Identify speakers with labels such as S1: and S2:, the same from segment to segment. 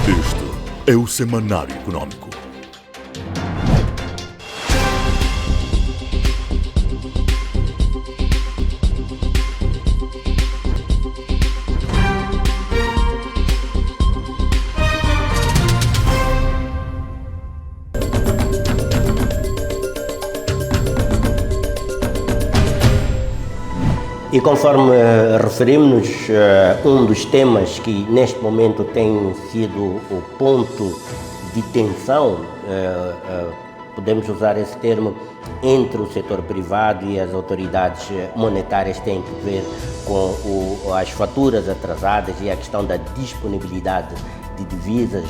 S1: Este é o Semanário Económico.
S2: E conforme referimos, um dos temas que neste momento tem sido o ponto de tensão, podemos usar esse termo, entre o setor privado e as autoridades monetárias, tem que ver com as faturas atrasadas e a questão da disponibilidade de divisas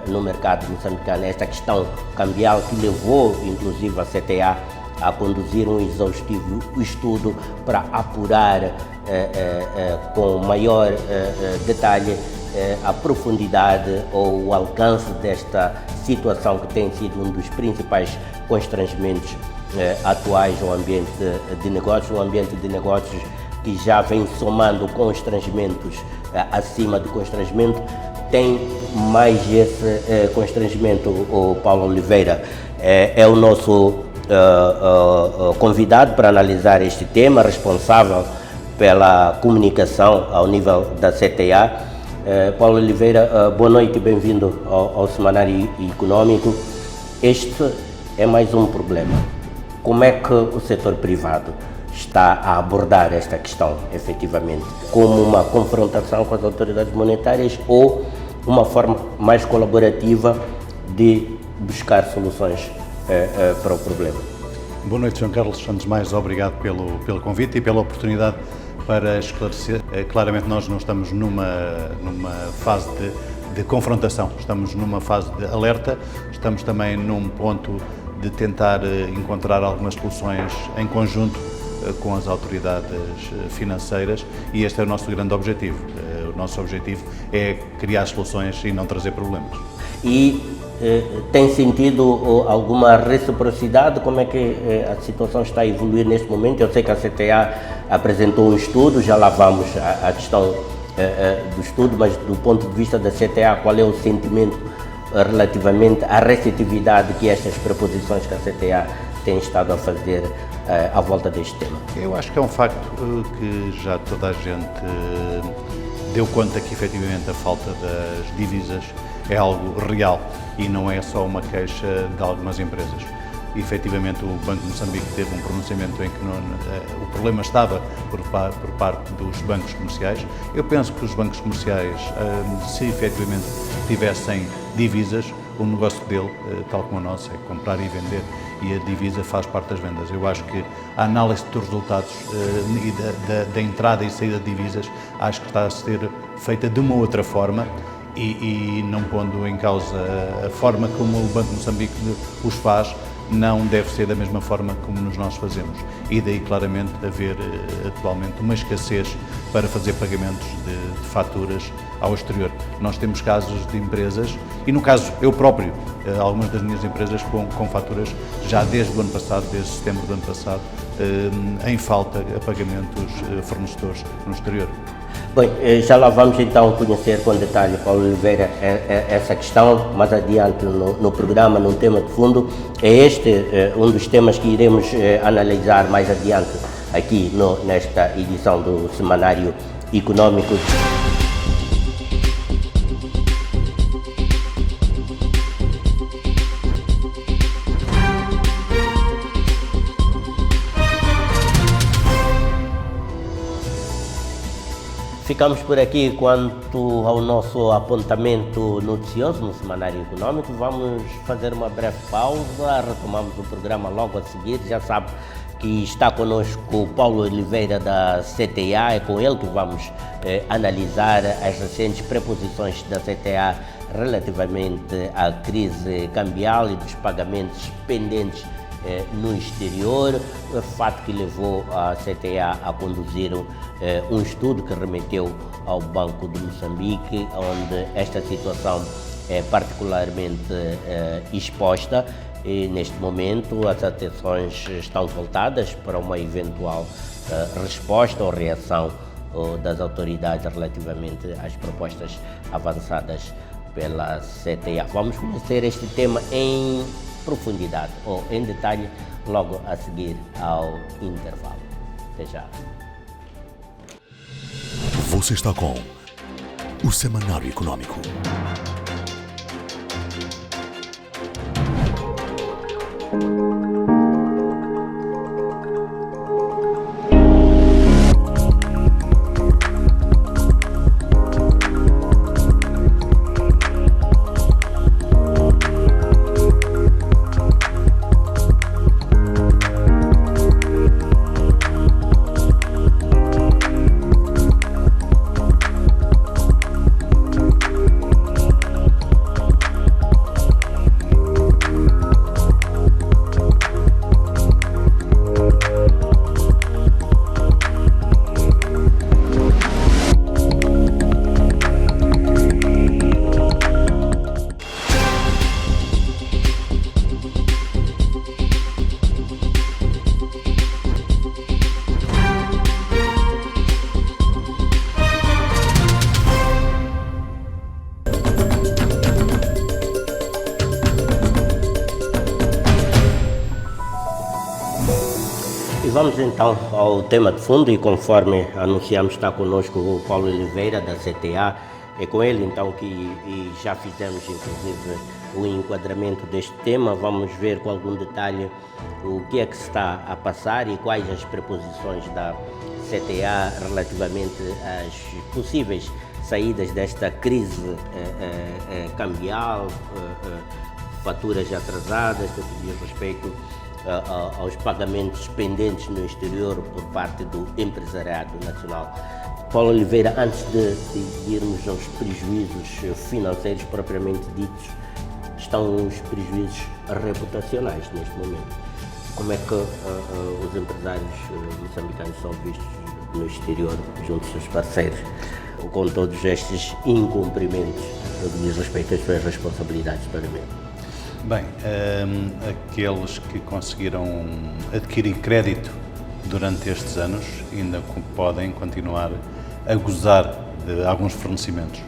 S2: no mercado moçambicano, esta questão cambial que levou inclusive a CTA a conduzir um exaustivo estudo para apurar com maior detalhe a profundidade ou o alcance desta situação que tem sido um dos principais constrangimentos atuais no ambiente de negócios, um ambiente de negócios que já vem somando constrangimentos acima do constrangimento. Tem mais esse constrangimento. O Paulo Oliveira é o nosso convidado para analisar este tema, responsável pela comunicação ao nível da CTA. Paulo Oliveira, boa noite e bem-vindo ao Semanário Económico. Este é mais um problema. Como é que o setor privado está a abordar esta questão, efetivamente? Como uma confrontação com as autoridades monetárias ou uma forma mais colaborativa de buscar soluções para o problema?
S3: Boa noite, João Carlos. Antes de mais, obrigado pelo convite e pela oportunidade para esclarecer. Claramente nós não estamos numa fase de confrontação, estamos numa fase de alerta, estamos também num ponto de tentar encontrar algumas soluções em conjunto com as autoridades financeiras e este é o nosso grande objetivo. O nosso objetivo é criar soluções e não trazer problemas.
S2: E tem sentido alguma reciprocidade? Como é que a situação está a evoluir neste momento? Eu sei que a CTA apresentou um estudo, já lá vamos à questão do estudo, mas do ponto de vista da CTA, qual é o sentimento relativamente à receptividade que estas proposições que a CTA tem estado a fazer à volta deste tema?
S3: Eu acho que é um facto que já toda a gente deu conta que efetivamente a falta das divisas é algo real e não é só uma queixa de algumas empresas. Efetivamente o Banco de Moçambique teve um pronunciamento em que o problema estava por parte dos bancos comerciais. Eu penso que os bancos comerciais, se efetivamente tivessem divisas, o negócio dele, tal como o nosso, é comprar e vender e a divisa faz parte das vendas. Eu acho que a análise dos resultados e da entrada e saída de divisas acho que está a ser feita de uma outra forma e não pondo em causa a forma como o Banco de Moçambique os faz, não deve ser da mesma forma como nós fazemos. E daí claramente haver atualmente uma escassez para fazer pagamentos de faturas ao exterior. Nós temos casos de empresas, e no caso eu próprio, algumas das minhas empresas com faturas já desde o ano passado, desde setembro do ano passado, em falta a pagamentos fornecedores no exterior.
S2: Bem, já lá vamos então conhecer com detalhe, Paulo Oliveira, essa questão mais adiante no programa, num tema de fundo. É este um dos temas que iremos analisar mais adiante aqui nesta edição do Semanário Económico. Ficamos por aqui quanto ao nosso apontamento noticioso no Semanário Económico. Vamos fazer uma breve pausa, retomamos o programa logo a seguir. Já sabe que está conosco o Paulo Oliveira da CTA, é com ele que vamos analisar as recentes preposições da CTA relativamente à crise cambial e dos pagamentos pendentes no exterior, o fato que levou a CTA a conduzir um estudo que remeteu ao Banco de Moçambique, onde esta situação é particularmente exposta e neste momento as atenções estão voltadas para uma eventual resposta ou reação das autoridades relativamente às propostas avançadas pela CTA. Vamos conhecer este tema em profundidade ou em detalhe logo a seguir ao intervalo. Até já.
S1: Você está com o Semanário Econômico.
S2: Vamos então ao tema de fundo e conforme anunciamos está conosco o Paulo Oliveira da CTA. É com ele então que já fizemos inclusive o enquadramento deste tema. Vamos ver com algum detalhe o que é que se está a passar e quais as preposições da CTA relativamente às possíveis saídas desta crise cambial, faturas atrasadas, no que diz respeito aos pagamentos pendentes no exterior por parte do empresariado nacional. Paulo Oliveira, antes de irmos aos prejuízos financeiros propriamente ditos, estão os prejuízos reputacionais neste momento. Como é que os empresários moçambicanos são vistos no exterior junto dos seus parceiros, com todos estes incumprimentos no que diz respeito às suas responsabilidades pagamento?
S3: Bem, aqueles que conseguiram adquirir crédito durante estes anos ainda podem continuar a gozar de alguns fornecimentos.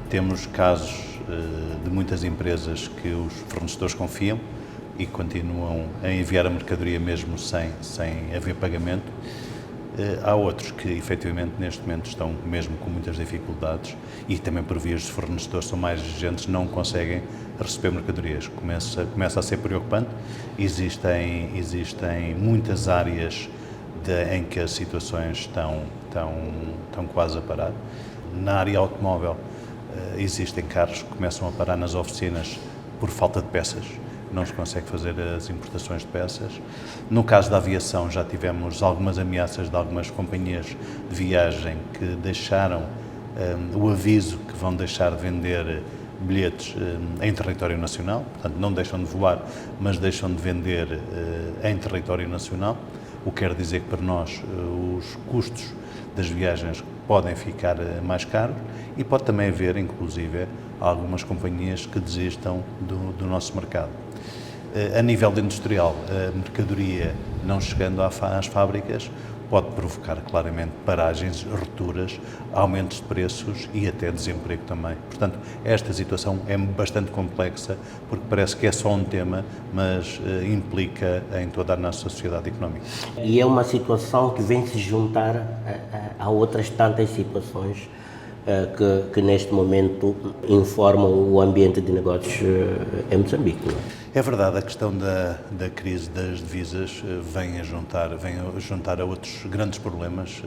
S3: Temos casos de muitas empresas que os fornecedores confiam e continuam a enviar a mercadoria mesmo sem haver pagamento. Há outros que, efetivamente, neste momento estão mesmo com muitas dificuldades e também por vias de fornecedores são mais exigentes, não conseguem receber mercadorias. Começa a ser preocupante. Existem muitas áreas em que as situações estão quase a parar. Na área automóvel, existem carros que começam a parar nas oficinas por falta de peças. Não se consegue fazer as importações de peças. No caso da aviação, já tivemos algumas ameaças de algumas companhias de viagem que deixaram o aviso que vão deixar de vender bilhetes em território nacional, portanto não deixam de voar, mas deixam de vender em território nacional, o que quer dizer que para nós os custos das viagens podem ficar mais caros e pode também haver, inclusive, algumas companhias que desistam do nosso mercado. A nível industrial, a mercadoria não chegando às fábricas pode provocar claramente paragens, rupturas, aumentos de preços e até desemprego também. Portanto, esta situação é bastante complexa porque parece que é só um tema, mas implica em toda a nossa sociedade económica.
S2: E é uma situação que vem se juntar a outras tantas situações que neste momento informam o ambiente de negócios em Moçambique. Não é?
S3: É verdade, a questão da crise das divisas vem a juntar a outros grandes problemas,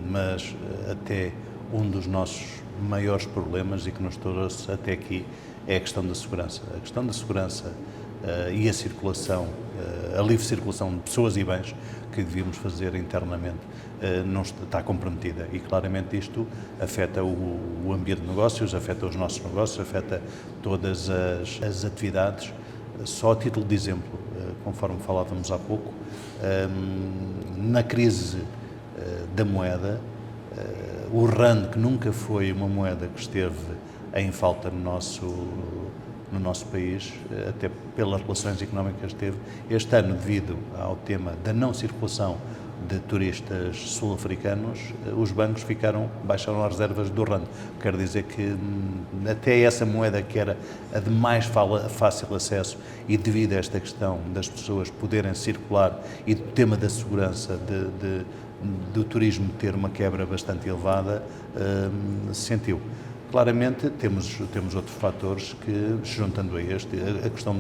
S3: mas até um dos nossos maiores problemas e que nos trouxe até aqui é a questão da segurança. A questão da segurança e a circulação, a livre circulação de pessoas e bens que devíamos fazer internamente não está comprometida e claramente isto afeta o ambiente de negócios, afeta os nossos negócios, afeta todas as atividades. Só a título de exemplo, conforme falávamos há pouco, na crise da moeda, o RAN, que nunca foi uma moeda que esteve em falta no nosso país, até pelas relações económicas que teve, este ano, devido ao tema da não circulação de turistas sul-africanos, os bancos baixaram as reservas do rand. Quer dizer que até essa moeda que era a de mais fácil acesso e devido a esta questão das pessoas poderem circular e do tema da segurança do turismo ter uma quebra bastante elevada, se sentiu. Claramente temos outros fatores que, juntando a este, a questão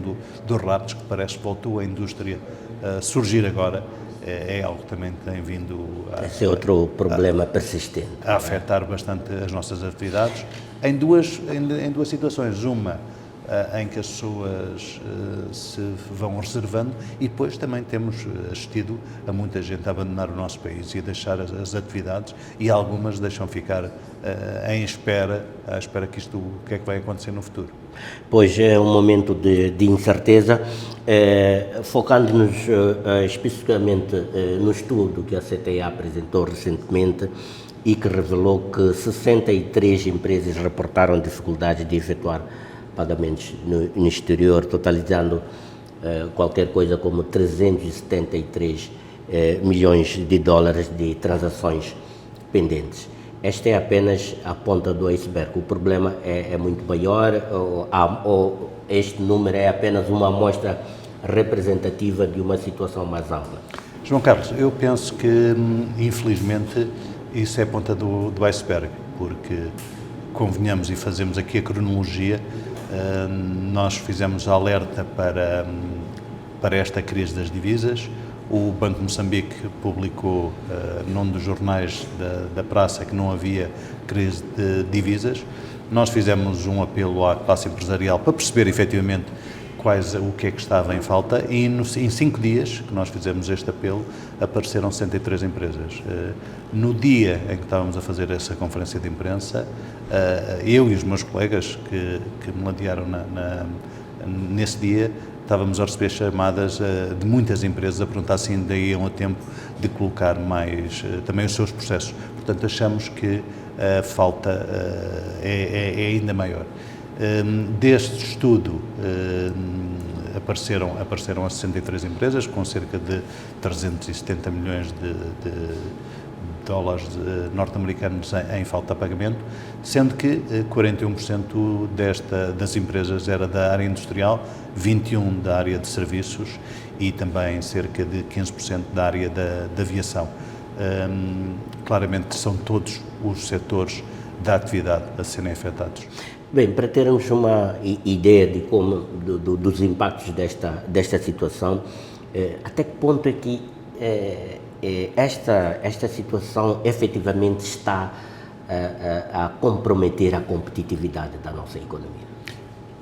S3: dos raptos, que parece que voltou a indústria a surgir agora, é algo que também tem vindo
S2: Esse é outro problema persistente.
S3: A afetar bastante as nossas atividades em duas situações. Uma em que as pessoas se vão reservando e depois também temos assistido a muita gente a abandonar o nosso país e a deixar as atividades e algumas deixam ficar à espera que o que é que vai acontecer no futuro.
S2: Pois é um momento de incerteza, focando-nos especificamente no estudo que a CTI apresentou recentemente e que revelou que 63 empresas reportaram dificuldades de efetuar pagamentos no exterior, totalizando qualquer coisa como 373 milhões de dólares de transações pendentes. Esta é apenas a ponta do iceberg. O problema é muito maior, ou este número é apenas uma amostra representativa de uma situação mais ampla?
S3: João Carlos, eu penso que, infelizmente, isso é a ponta do iceberg, porque, convenhamos e fazemos aqui a cronologia, nós fizemos alerta para esta crise das divisas. O Banco de Moçambique publicou num dos jornais da praça que não havia crise de divisas. Nós fizemos um apelo à classe empresarial para perceber efetivamente o que é que estava em falta e em 5 dias que nós fizemos este apelo apareceram 63 empresas. No dia em que estávamos a fazer essa conferência de imprensa, eu e os meus colegas que me ladearam nesse dia, estávamos a receber chamadas de muitas empresas a perguntar se ainda iam a tempo de colocar mais também os seus processos. Portanto, achamos que a falta é ainda maior. Deste estudo apareceram as 63 empresas com cerca de 370 milhões de dólares norte-americanos em falta de pagamento, sendo que 41% das empresas era da área industrial, 21% da área de serviços e também cerca de 15% da área da aviação. Claramente são todos os setores da atividade a serem afetados.
S2: Bem, para termos uma ideia de dos impactos desta situação, até que ponto é que esta situação efetivamente está a comprometer a competitividade da nossa economia?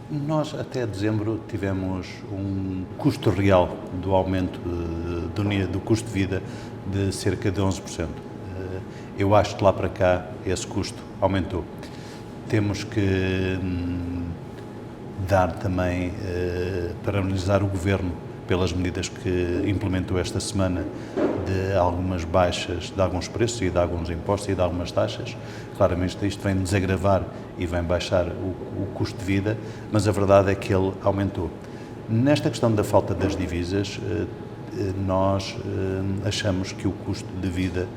S3: Nós, até dezembro, tivemos um custo real do aumento do custo de vida de cerca de 11%. Eu acho que lá para cá esse custo aumentou. Temos que dar também, parabenizar o Governo pelas medidas que implementou esta semana de algumas baixas de alguns preços e de alguns impostos e de algumas taxas. Claramente isto vem desagravar e vem baixar o custo de vida, mas a verdade é que ele aumentou. Nesta questão da falta das divisas, nós achamos que o custo de vida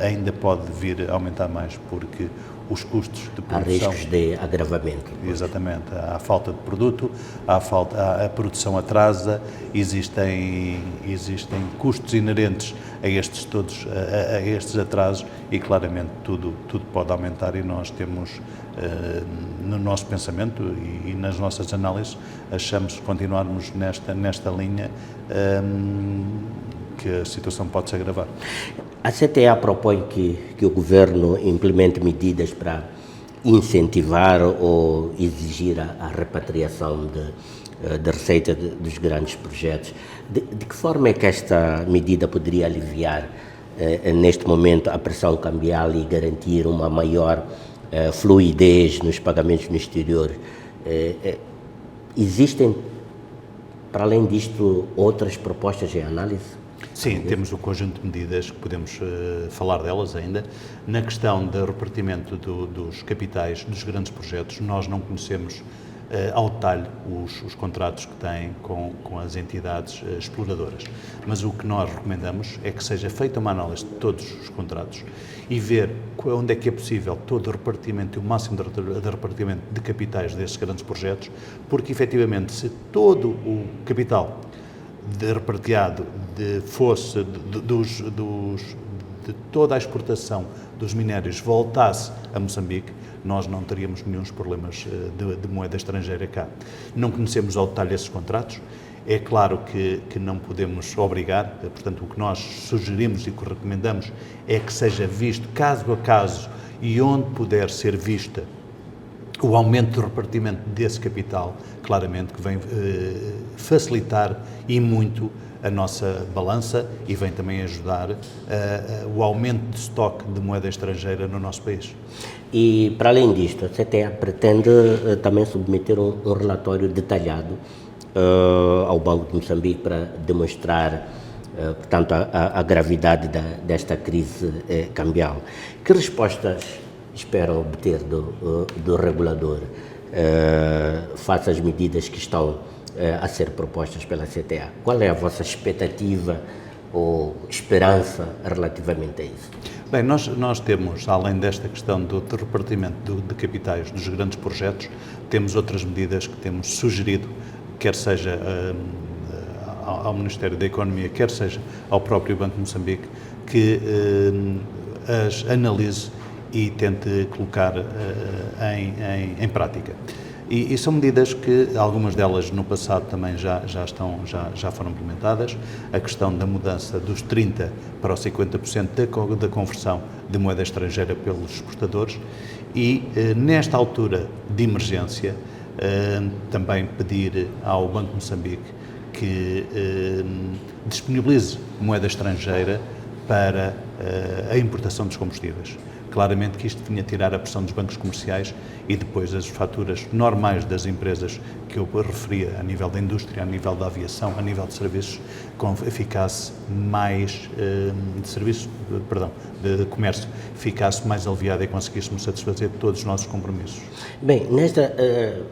S3: ainda pode vir a aumentar mais, porque os custos de produção...
S2: Há riscos de agravamento.
S3: Exatamente. Há falta de produto, a produção atrasa, existem custos inerentes a estes atrasos e claramente tudo pode aumentar e nós temos no nosso pensamento e nas nossas análises achamos que continuarmos nesta linha que a situação pode se agravar.
S2: A CTA propõe que o Governo implemente medidas para incentivar ou exigir a repatriação de receita dos grandes projetos. De que forma é que esta medida poderia aliviar, neste momento, a pressão cambial e garantir uma maior fluidez nos pagamentos no exterior? Existem, para além disto, outras propostas em análise?
S3: Sim, temos um conjunto de medidas que podemos falar delas ainda. Na questão do repartimento dos capitais dos grandes projetos, nós não conhecemos ao detalhe os contratos que têm com as entidades exploradoras. Mas o que nós recomendamos é que seja feita uma análise de todos os contratos e ver onde é que é possível todo o repartimento e o máximo de repartimento de capitais desses grandes projetos, porque efetivamente se todo o capital repartido fosse de toda a exportação dos minérios voltasse a Moçambique, nós não teríamos nenhum problemas de moeda estrangeira cá. Não conhecemos ao detalhe esses contratos, é claro que não podemos obrigar, portanto o que nós sugerimos e que recomendamos é que seja visto caso a caso e onde puder ser vista o aumento do repartimento desse capital, claramente que vem facilitar e muito a nossa balança e vem também ajudar o aumento de estoque de moeda estrangeira no nosso país.
S2: E, para além disto, a CTA pretende também submeter um relatório detalhado ao Banco de Moçambique para demonstrar, portanto, a gravidade desta crise cambial. Que respostas esperam obter do regulador face às medidas que estão a ser propostas pela CTA? Qual é a vossa expectativa ou esperança relativamente a isso?
S3: Bem, nós temos, além desta questão do repartimento de capitais dos grandes projetos, temos outras medidas que temos sugerido, quer seja ao Ministério da Economia, quer seja ao próprio Banco de Moçambique, que as analise e tente colocar em prática. E são medidas que, algumas delas no passado também já foram implementadas, a questão da mudança dos 30% para os 50% da conversão de moeda estrangeira pelos exportadores e, nesta altura de emergência, também pedir ao Banco de Moçambique que disponibilize moeda estrangeira para a importação dos combustíveis. Claramente que isto vinha tirar a pressão dos bancos comerciais e depois as faturas normais das empresas que eu referia a nível da indústria, a nível da aviação, a nível de serviços, ficasse mais de comércio, ficasse mais aliviada e conseguíssemos satisfazer todos os nossos compromissos.
S2: Bem,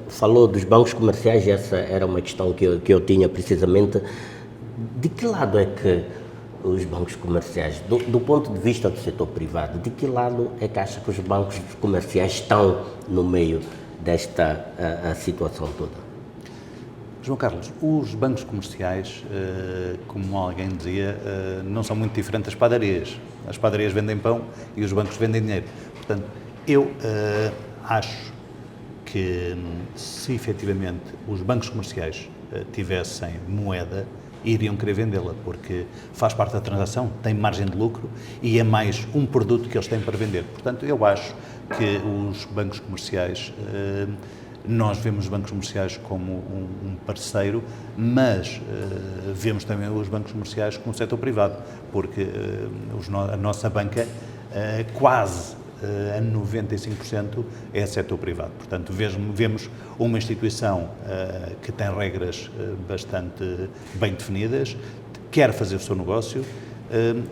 S2: falou dos bancos comerciais e essa era uma questão que eu tinha precisamente. De que lado é que os bancos comerciais, do ponto de vista do setor privado, de que lado é que acha que os bancos comerciais estão no meio desta situação toda?
S3: João Carlos, os bancos comerciais, como alguém dizia, não são muito diferentes das padarias. As padarias vendem pão e os bancos vendem dinheiro. Portanto, eu acho que se efetivamente os bancos comerciais tivessem moeda, iriam querer vendê-la, porque faz parte da transação, tem margem de lucro e é mais um produto que eles têm para vender. Portanto, eu acho que os bancos comerciais, nós vemos os bancos comerciais como um parceiro, mas vemos também os bancos comerciais como setor privado, porque a nossa banca quase a 95% é setor privado. Portanto, vemos uma instituição que tem regras bastante bem definidas, quer fazer o seu negócio,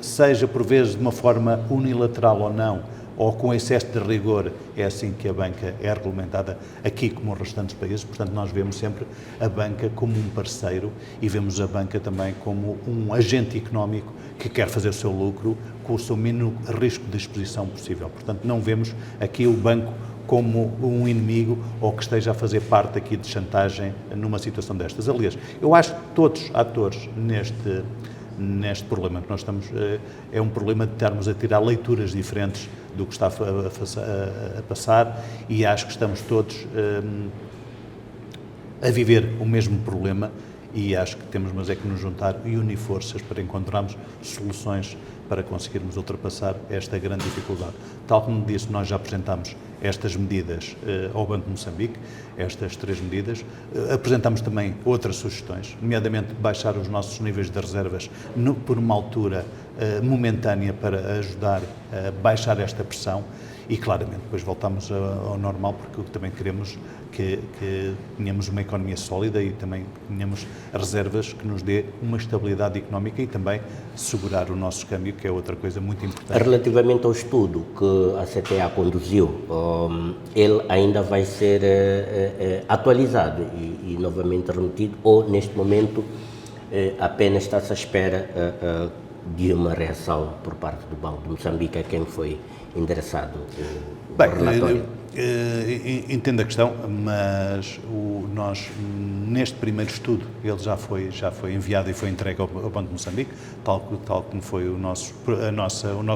S3: seja por vezes de uma forma unilateral ou não, ou com excesso de rigor, é assim que a banca é regulamentada aqui como os restantes países. Portanto, nós vemos sempre a banca como um parceiro e vemos a banca também como um agente económico que quer fazer o seu lucro com o seu mínimo risco de exposição possível. Portanto, não vemos aqui o banco como um inimigo ou que esteja a fazer parte aqui de chantagem numa situação destas. Aliás, eu acho que todos os atores neste problema que nós estamos, é um problema de estarmos a tirar leituras diferentes do que está a passar e acho que estamos todos a viver o mesmo problema e acho que temos mas é que nos juntar e unir forças para encontrarmos soluções para conseguirmos ultrapassar esta grande dificuldade. Tal como disse, nós já apresentámos estas medidas ao Banco de Moçambique, estas 3 medidas. Apresentamos também outras sugestões, nomeadamente baixar os nossos níveis de reservas por uma altura momentânea para ajudar a baixar esta pressão e claramente depois voltamos ao normal, porque o que também queremos que tenhamos uma economia sólida e também tenhamos reservas que nos dê uma estabilidade económica e também segurar o nosso câmbio, que é outra coisa muito importante.
S2: Relativamente ao estudo que a CTA conduziu, ele ainda vai ser atualizado e novamente remetido, ou neste momento apenas está-se à espera de uma reação por parte do Banco de Moçambique a quem foi endereçado o relatório?
S3: Entendo a questão, mas nós, neste primeiro estudo, ele já foi enviado e foi entregue ao Banco de Moçambique, tal como foi o nosso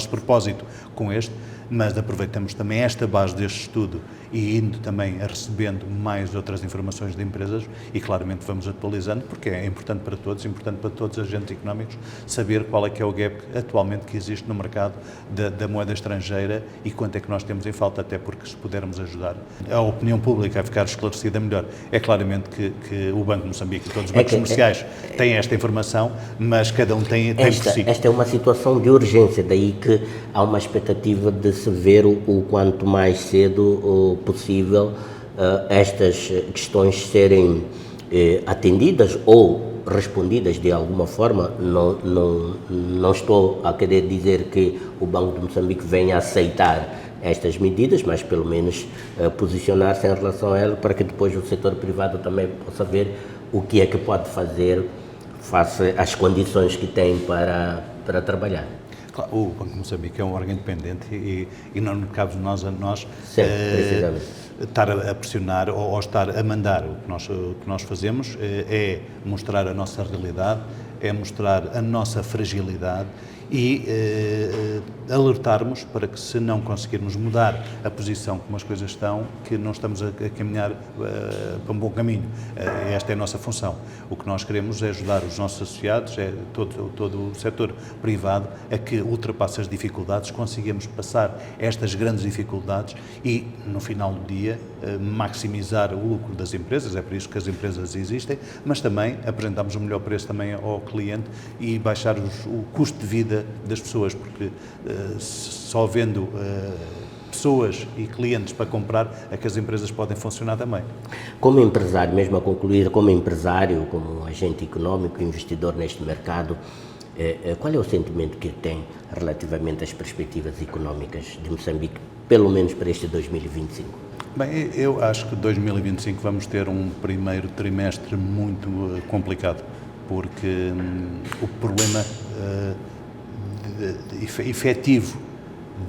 S3: propósito com este, mas aproveitamos também esta base deste estudo e indo também recebendo mais outras informações de empresas e claramente vamos atualizando, porque é importante para todos os agentes económicos saber qual é que é o gap atualmente que existe no mercado da moeda estrangeira e quanto é que nós temos em falta, até porque se pudermos ajudar a opinião pública a ficar esclarecida melhor. É claramente que o Banco de Moçambique e todos os bancos comerciais têm esta informação, mas cada um tem por si.
S2: Esta é uma situação de urgência, daí que há uma expectativa de se ver o quanto mais cedo possível estas questões serem atendidas ou respondidas de alguma forma. Não estou a querer dizer que o Banco de Moçambique venha a aceitar estas medidas, mas pelo menos posicionar-se em relação a ela para que depois o setor privado também possa ver o que é que pode fazer face às condições que tem para trabalhar.
S3: Claro, o Banco de Moçambique é um órgão independente e não cabe a nós estar a pressionar ou estar a mandar. O que nós fazemos é mostrar a nossa realidade, é mostrar a nossa fragilidade e alertarmos para que, se não conseguirmos mudar a posição como as coisas estão, que não estamos a caminhar para um bom caminho. Esta é a nossa função. O que nós queremos é ajudar os nossos associados, todo o setor privado, a que ultrapasse as dificuldades, consigamos passar estas grandes dificuldades e, no final do dia, maximizar o lucro das empresas. É por isso que as empresas existem, mas também apresentamos o melhor preço também ao cliente e baixar o custo de vida das pessoas, porque só vendo pessoas e clientes para comprar é que as empresas podem funcionar também.
S2: Como empresário, mesmo a concluir, como empresário, como agente económico, investidor neste mercado, qual é o sentimento que tem relativamente às perspectivas económicas de Moçambique, pelo menos para este 2025?
S3: Bem, eu acho que 2025 vamos ter um primeiro trimestre muito complicado, porque o problema efetivo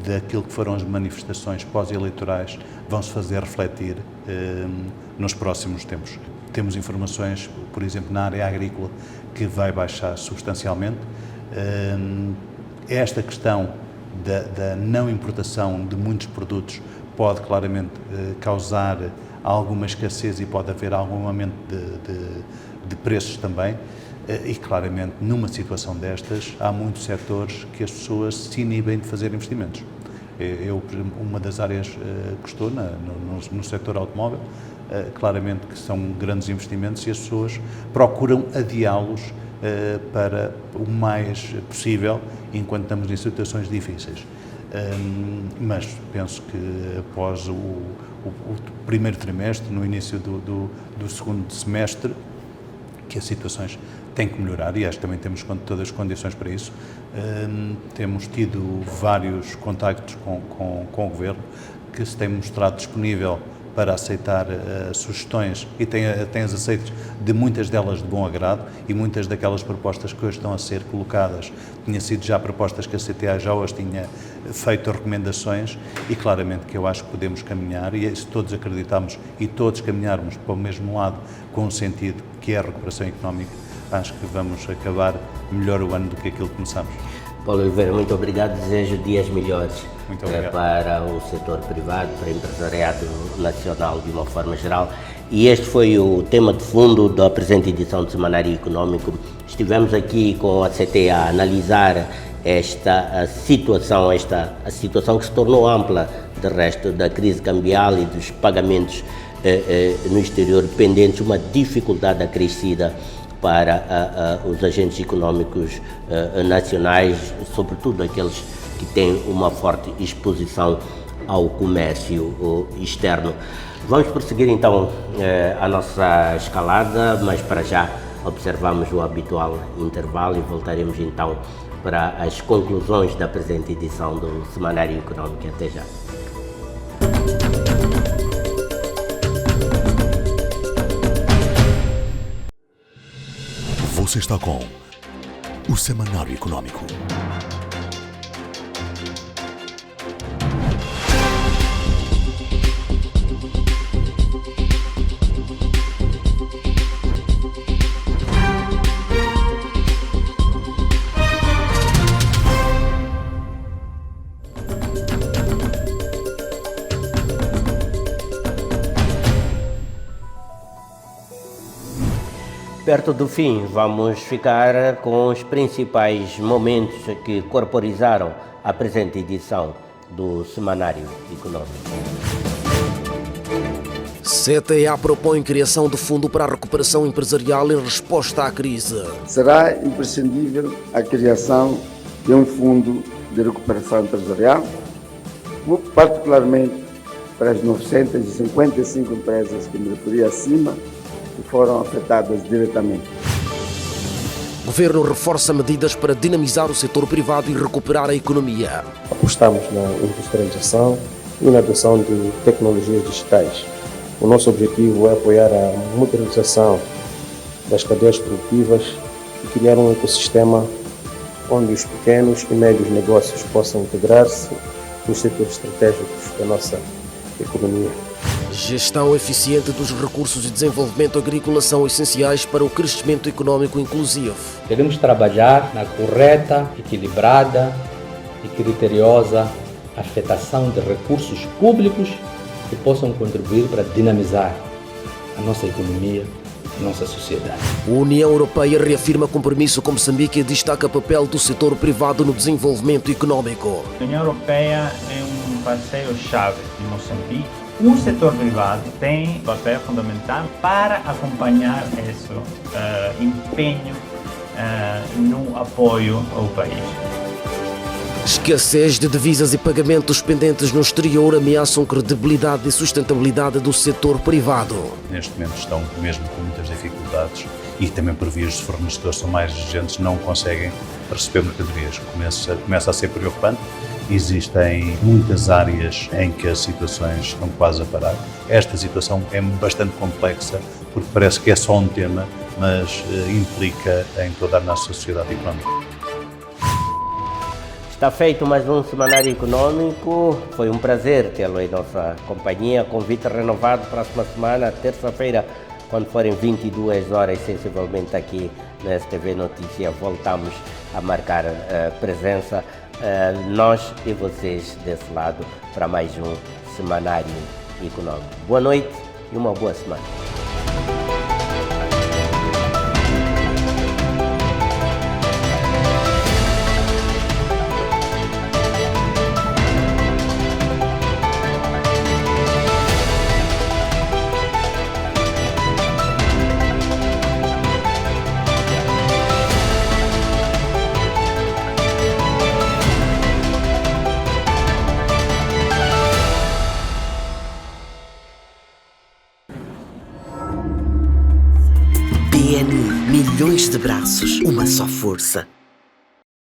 S3: daquilo que foram as manifestações pós-eleitorais vão-se fazer refletir nos próximos tempos. Temos informações, por exemplo, na área agrícola, que vai baixar substancialmente. Esta questão da não importação de muitos produtos pode claramente causar alguma escassez e pode haver algum aumento de preços também. E claramente, numa situação destas, há muitos setores que as pessoas se inibem de fazer investimentos. Uma das áreas que estou no setor automóvel, claramente que são grandes investimentos e as pessoas procuram adiá-los para o mais possível enquanto estamos em situações difíceis. Mas penso que após o primeiro trimestre, no início do segundo semestre, que as situações têm que melhorar e acho que também temos todas as condições para isso. Temos tido vários contactos com o Governo, que se tem mostrado disponível para aceitar sugestões e tem as aceites de muitas delas de bom agrado e muitas daquelas propostas que hoje estão a ser colocadas tinha sido já propostas que a CTA já hoje tinha feito recomendações e claramente que eu acho que podemos caminhar e se todos acreditamos e todos caminharmos para o mesmo lado com um sentido que é a recuperação económica, acho que vamos acabar melhor o ano do que aquilo que começamos.
S2: Paulo Oliveira, muito obrigado, desejo dias melhores para o setor privado, para o empresariado nacional de uma forma geral. E este foi o tema de fundo da presente edição do Semanário Económico. Estivemos aqui com a CTA a analisar esta situação, a situação que se tornou ampla, de resto, da crise cambial e dos pagamentos no exterior pendentes, uma dificuldade acrescida para os agentes económicos nacionais, sobretudo aqueles que têm uma forte exposição ao comércio externo. Vamos prosseguir então a nossa escalada, mas para já observamos o habitual intervalo e voltaremos então para as conclusões da presente edição do Semanário Econômico. Até já.
S1: Você está com o Semanário Econômico.
S2: Perto do fim, vamos ficar com os principais momentos que corporizaram a presente edição do Semanário Econômico.
S4: CTA propõe criação de fundo para a recuperação empresarial em resposta à crise.
S5: Será imprescindível a criação de um fundo de recuperação empresarial, particularmente para as 955 empresas que me referi acima, que foram afetadas diretamente.
S4: O governo reforça medidas para dinamizar o setor privado e recuperar a economia.
S6: Apostamos na industrialização e na adoção de tecnologias digitais. O nosso objetivo é apoiar a modernização das cadeias produtivas e criar um ecossistema onde os pequenos e médios negócios possam integrar-se nos setores estratégicos da nossa economia.
S4: Gestão eficiente dos recursos e desenvolvimento agrícola são essenciais para o crescimento econômico inclusivo.
S7: Devemos trabalhar na correta, equilibrada e criteriosa afetação de recursos públicos que possam contribuir para dinamizar a nossa economia, a nossa sociedade.
S4: A União Europeia reafirma compromisso com Moçambique e destaca o papel do setor privado no desenvolvimento econômico.
S8: A União Europeia é um parceiro-chave de Moçambique. O setor privado tem papel fundamental para acompanhar esse empenho no apoio ao país.
S4: Escassez de divisas e pagamentos pendentes no exterior ameaçam credibilidade e sustentabilidade do setor privado.
S3: Neste momento estão mesmo com muitas dificuldades e também por vias de fornecedores são mais exigentes, não conseguem receber mercadorias. Começa a ser preocupante. Existem muitas áreas em que as situações estão quase a parar. Esta situação é bastante complexa porque parece que é só um tema, mas implica em toda a nossa sociedade económica.
S2: Está feito mais um Semanário Econômico. Foi um prazer tê-lo em nossa companhia. Convite renovado para a próxima semana, terça-feira, quando forem 22 horas, sensivelmente aqui na STV Notícia. Voltamos a marcar presença, nós e vocês desse lado, para mais um Semanário Econômico. Boa noite e uma boa semana.
S9: BNI, milhões de braços, uma só força.